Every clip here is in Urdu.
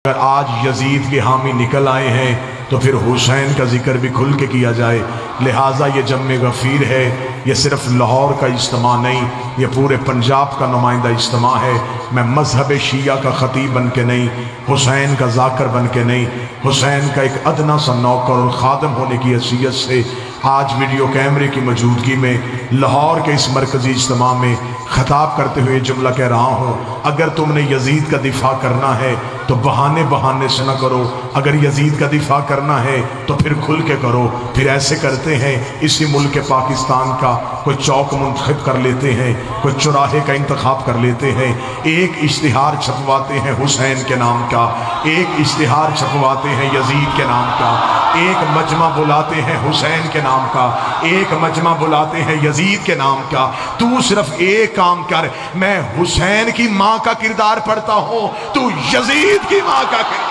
اگر آج یزید کے حامی نکل آئے ہیں تو پھر حسین کا ذکر بھی کھل کے کیا جائے۔ لہٰذا یہ جمع غفیر ہے، یہ صرف لاہور کا اجتماع نہیں، یہ پورے پنجاب کا نمائندہ اجتماع ہے۔ میں مذہب شیعہ کا خطیب بن کے نہیں، حسین کا ذاکر بن کے نہیں، حسین کا ایک ادنا سا نوکر اور خادم ہونے کی حیثیت سے آج ویڈیو کیمرے کی موجودگی میں لاہور کے اس مرکزی اجتماع میں خطاب کرتے ہوئے جملہ کہہ رہا ہوں، اگر تم نے یزید کا دفاع کرنا ہے تو بہانے سے نہ کرو، اگر یزید کا دفاع کرنا ہے تو پھر کھل کے کرو۔ پھر ایسے کرتے ہیں اسی ملک پاکستان کا کوئی چوک منتخب کر لیتے ہیں، کوئی چوراہے کا انتخاب کر لیتے ہیں، ایک اشتہار چھپواتے ہیں حسین کے نام کا، ایک اشتہار چھپواتے ہیں یزید کے نام کا، ایک مجمع بلاتے ہیں حسین کے نام کا، ایک مجمع بلاتے ہیں یزید کے نام کا۔ تو صرف ایک کام کر، میں حسین کی ماں کا کردار پڑھتا ہوں، تو یزید کی ماں کا کردار۔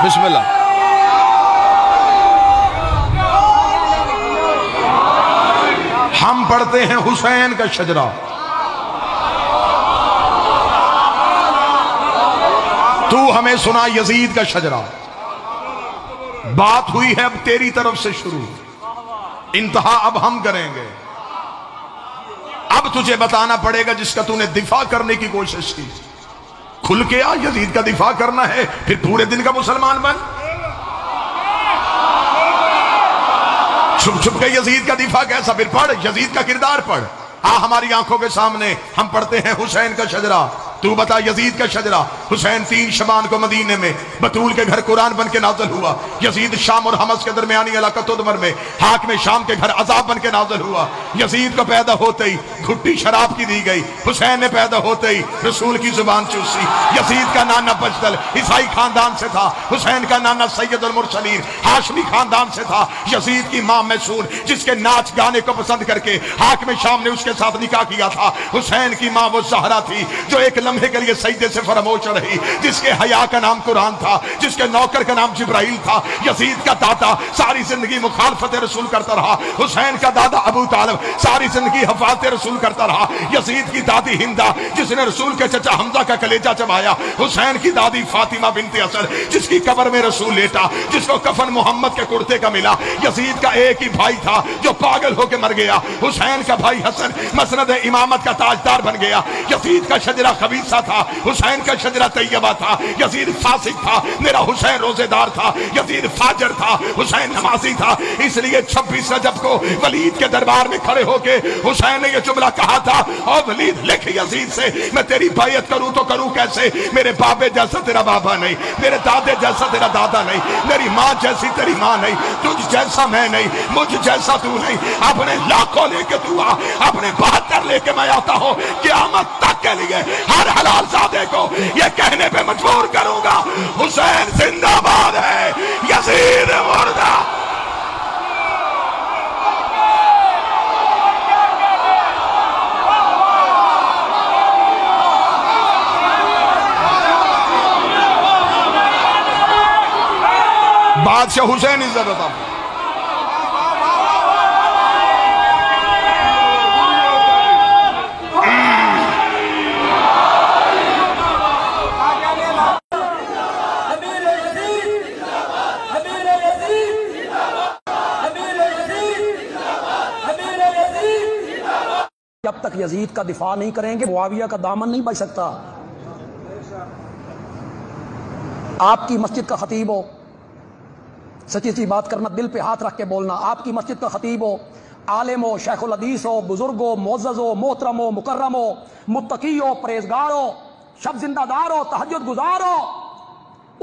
بسم اللہ۔ ہم پڑھتے ہیں حسین کا شجرہ، تو ہمیں سنا یزید کا شجرہ۔ بات ہوئی ہے اب تیری طرف سے شروع، انتہا اب ہم کریں گے۔ اب تجھے بتانا پڑے گا جس کا تو نے دفاع کرنے کی کوشش کی، کھل کے آ، یزید کا دفاع کرنا ہے پھر پورے دن کا مسلمان بن۔ چھپ چھپ کے یزید کا دفاع کیسا؟ پھر پڑھ یزید کا کردار پڑھ۔ ہماری آنکھوں کے سامنے ہم پڑھتے ہیں حسین کا شجرہ، تو بتا یزید کا شجرہ۔ حسین 3 شبان کو مدینے میں بطول کے گھر قرآن بن کے نازل ہوا۔ یزید شام اور حمص کے درمیانی علاقہ تدمر میں حاکم شام کے گھر عذاب بن کے نازل ہوا۔ یزید کو پیدا ہوتے ہی گھٹی شراب کی دی گئی، حسین نے پیدا ہوتے ہی رسول کی زبان چوسی۔ یزید کا نانا بجدل عیسائی خاندان سے تھا، حسین کا نانا سید المرسلین ہاشمی خاندان سے تھا۔ یزید کی ماں میسون جس کے ناچ گانے کو پسند کر کے حاکم شام نے اس کے ساتھ نکاح کیا تھا۔ حسین کی ماں وہ زہرا تھی جو ایک لمحے کے لیے سجدے سے فراموش رہی، جس کے حیا کا نام قرآن تھا، جس کے نوکر کا نام جبرائیل تھا۔ یزید کا دادا ساری زندگی مخالفت رسول کرتا رہا، حسین کا دادا ابو طالب ساری زندگی حفاظت رسول کرتا رہا۔ یزید کی دادی ہندہ جس نے رسول کے چچا حمزہ کا کلیجہ چبایا، حسین کی دادی فاطمہ بنت اسد جس کی قبر میں رسول لیٹا، جس کو کفن محمد کے کرتے کا ملا۔ یزید کا ایک ہی بھائی تھا جو پاگل ہو کے مر گیا، حسین کا بھائی حسن مسند امامت کا تاجدار بن گیا۔ یزید کا شجرہ خبیثہ تھا، حسین کا شجرہ طیبہ تھا۔ یزید فاسق تھا، میرا حسین روزے دار تھا۔ یزید فاجر تھا، حسین نمازی تھا۔ اس لیے 26 رجب کو ولید کے دربار میں کھڑے ہو کے حسین نے یہ جملہ کہا تھا، اور ولید لکھ یزید سے، میں تیری بیعت کروں تو کروں کیسے؟ میرے بابے جیسا تیرا بابا نہیں، میرے دادے جیسا تیرا دادا نہیں، میری ماں جیسی تیری ماں نہیں، تجھ جیسا میں نہیں، مجھ جیسا تو نہیں۔ اپنے لاکھوں لے کے تو آ، اپنے 72 لے کے میں آتا ہوں، قیامت تک کے لیے ہر حلال زادے کو یہ کہنے پہ مجبور کروں گا، حسین زندہ باد ہے، یزید مردہ۔ بادشاہ حسین عزت عطا فرمائے۔ جب تک یزید کا دفاع نہیں کریں گے معاویہ کا دامن نہیں بچ سکتا۔ آپ کی مسجد کا خطیب ہو، سچی سی بات کرنا، دل پہ ہاتھ رکھ کے بولنا، آپ کی مسجد کا خطیب ہو، عالم ہو، شیخ الحدیث ہو، بزرگ ہو، معزز ہو، محترم ہو، مکرم ہو، متقی ہو، پرہیزگار ہو، شب زندہ دار ہو، تہجد گزار ہو،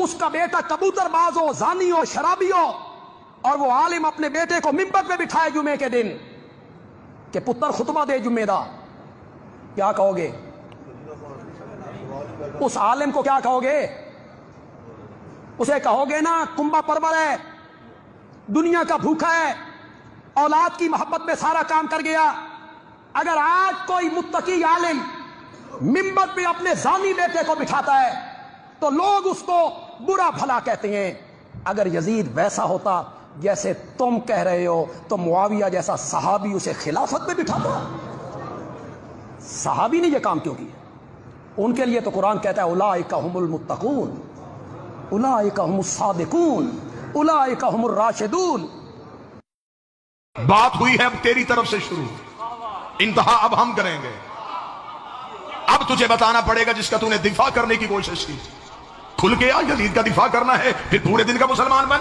اس کا بیٹا کبوتر باز ہو، زانی ہو، شرابی ہو، اور وہ عالم اپنے بیٹے کو منبر پہ بٹھائے جمعے کے دن کہ پتر خطبہ دے جمعے دا، کیا کہو گے؟ اس عالم کو کیا کہو گے؟ اسے کہو گے نا کنبہ پرور ہے، دنیا کا بھوکا ہے، اولاد کی محبت میں سارا کام کر گیا۔ اگر آج کوئی متقی عالم منبر پہ اپنے زانی بیٹے کو بٹھاتا ہے تو لوگ اس کو برا بھلا کہتے ہیں، اگر یزید ویسا ہوتا جیسے تم کہہ رہے ہو تو معاویہ جیسا صحابی اسے خلافت میں بٹھاتا. صحابی نے یہ کام کیوں کیا؟ ان کے لیے تو قرآن کہتا ہے اولئک هم المتقون، اولئک هم الصادقون، اولئک هم الراشدون. بات ہوئی ہے اب تیری طرف سے شروع، انتہا اب ہم کریں گے. اب تجھے بتانا پڑے گا جس کا تو نے دفاع کرنے کی کوشش کی. کھل کے آ، یزید کا دفاع کرنا ہے پھر پورے دن کا مسلمان بن.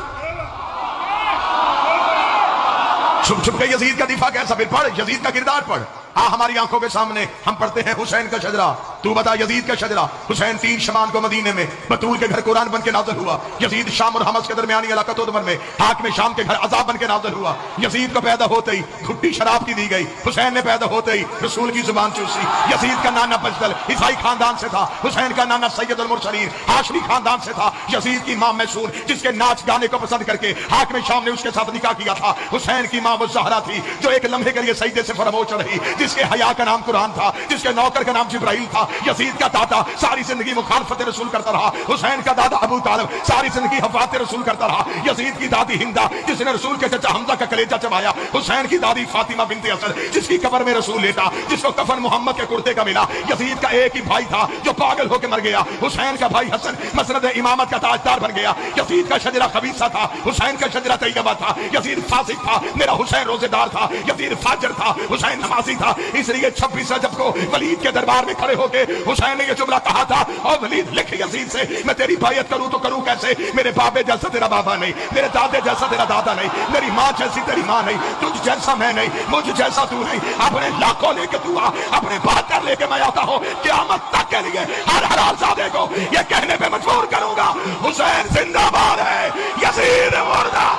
چھپ چھپ کے یزید کا دفاع کیسا؟ پھر پڑھ یزید کا کردار پڑھ. ہماری آنکھوں کے سامنے ہم پڑھتے ہیں حسین کا شجرہ. تو بتا یزید کا شجرہ. حسین 3 شبان کو مدینے میں بطول کے گھر قرآن بن کے نازل ہوا. یزید شام اور حمص کے درمیانی علاقہ تدمر میں حاکم شام کے گھر عذاب بن کے نازل ہوا. یزید کو پیدا ہوتے ہی گھٹی شراب کی دی گئی. حسین نے پیدا ہوتے ہی رسول کی زبان چوسی. یزید کا نانا بجدل عیسائی خاندان سے تھا. حسین کا نانا سید المرسلین ہاشمی خاندان سے تھا. یزید کی ماں میسون جس کے ناچ گانے کو پسند کر کے حاکم شام نے اس کے ساتھ نکاح کیا تھا. حسین کی ماں وہ زہرا تھی جو ایک لمحے کے لیے سجدے سے فراموش رہی، جس کے حیا کا نام قرآن تھا، جس کے نوکر کا نام جبرائیل تھا. یزید کا دادا ساری زندگی مخالفت رسول کرتا رہا. حسین کا دادا ابو طالب ساری زندگی حفاظت رسول کرتا رہا. یزید کی دادی ہندا جس نے رسول کے چچا حمزہ کا کلیجہ چبایا. حسین کی دادی فاطمہ بنت اسد جس کی قبر میں رسول لیٹا، جس کو کفن محمد کے کرتے کا ملا. یزید کا ایک ہی بھائی تھا جو پاگل ہو کے مر گیا. حسین کا بھائی حسن مسند امامت کا تاجدار بن گیا. یزید کا شجرہ خبیثہ تھا، حسین کا شجرہ طیبہ تھا. یزید فاسق تھا، میرا حسین روزے دار تھا. یزید فاجر تھا، حسین نمازی تھا. اس لیے 26 رجب کو ولید کے دربار میں کھڑے ہو کے حسین نے یہ جملہ کہا تھا، اور ولید لکھ یزید سے میں تیری بیعت کروں تو کروں کیسے؟ میرے بابے جیسا تیرا بابا نہیں، میرے دادے جیسا تیرا دادا نہیں، میری ماں جیسی تیری ماں نہیں، تجھ جیسا میں نہیں، مجھ جیسا تو نہیں. اپنے لاکھوں لے کے تو آ، اپنے 72 لے کے میں آتا ہوں. قیامت تک کے لیے ہر آزادے کو یہ کہنے پہ مجبور کروں گا حسین زندہ باد ہے، یزید مردہ.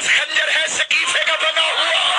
خنجر ہے سقیفے کا بنا ہوا.